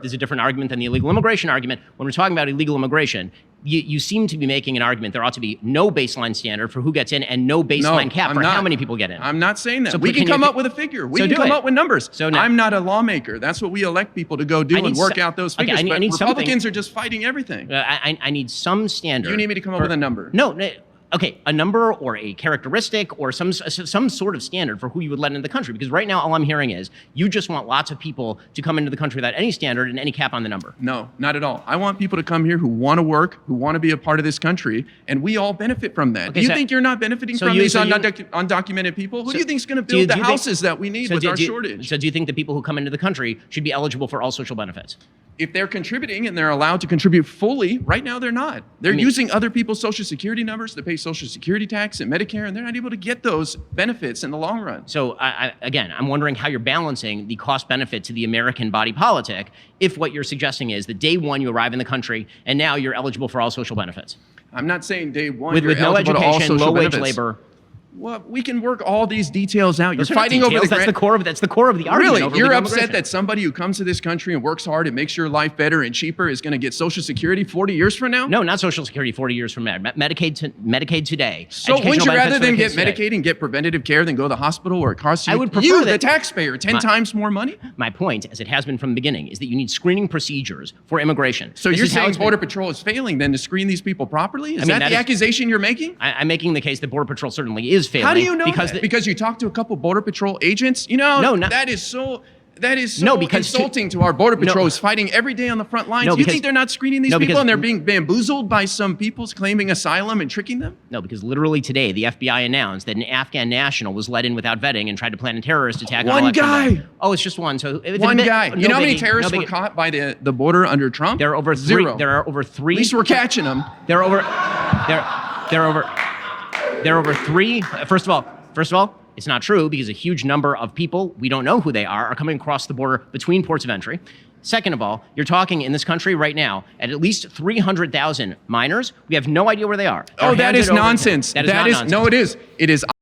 is a different argument than the illegal immigration argument. When we're talking about illegal immigration, you seem to be making an argument there ought to be no baseline standard for who gets in and no baseline cap for how many people get in. I'm not saying that. So we can come up with a figure. We can come up with numbers. So now, I'm not a lawmaker. That's what we elect people to go do and work out those figures. Okay, but Republicans are just fighting everything. I need some standard. You need me to come up with a number. No. Okay, a number or a characteristic or some sort of standard for who you would let into the country. Because right now, all I'm hearing is you just want lots of people to come into the country without any standard and any cap on the number. No, not at all. I want people to come here who want to work, who want to be a part of this country, and we all benefit from that. Okay, do you think you're not benefiting from these undocumented people? Who do you think is going to build the houses that we need with our shortage? So do you think the people who come into the country should be eligible for all social benefits? If they're contributing and they're allowed to contribute fully, right now they're not. They're using other people's Social Security numbers to pay Social Security tax and Medicare, and they're not able to get those benefits in the long run. So again, I'm wondering how you're balancing the cost benefit to the American body politic if what you're suggesting is that day one you arrive in the country and now you're eligible for all social benefits. I'm not saying day one with no education, low wage labor. Well, we can work all these details out. You're fighting over that's the core of the argument. Really, you're upset that somebody who comes to this country and works hard and makes your life better and cheaper is going to get Social Security 40 years from now? No, not Social Security 40 years from now. Medicaid today. So wouldn't you rather than get Medicaid and get preventative care than go to the hospital where it costs you, the taxpayer, 10 times more money? My point, as it has been from the beginning, is that you need screening procedures for immigration. So you're saying Border Patrol is failing then to screen these people properly? Is that the accusation you're making? I'm making the case that Border Patrol certainly is failing. How do you know because you talked to a couple Border Patrol agents? You know, that is so insulting to our Border Patrol who's fighting every day on the front lines. You think they're not screening these people and they're being bamboozled by some people claiming asylum and tricking them? No, because literally today, the FBI announced that an Afghan national was let in without vetting and tried to plan a terrorist attack on election day. Oh, it's just one. So one guy. You know how many terrorists were caught by the border under Trump? There are over zero. There are over three. At least we're catching them. There are over three. First of all, it's not true because a huge number of people, we don't know who they are coming across the border between ports of entry. Second of all, you're talking in this country right now at least 300,000 minors. We have no idea where they are. Oh, that is nonsense. That is not nonsense. No, it is. It is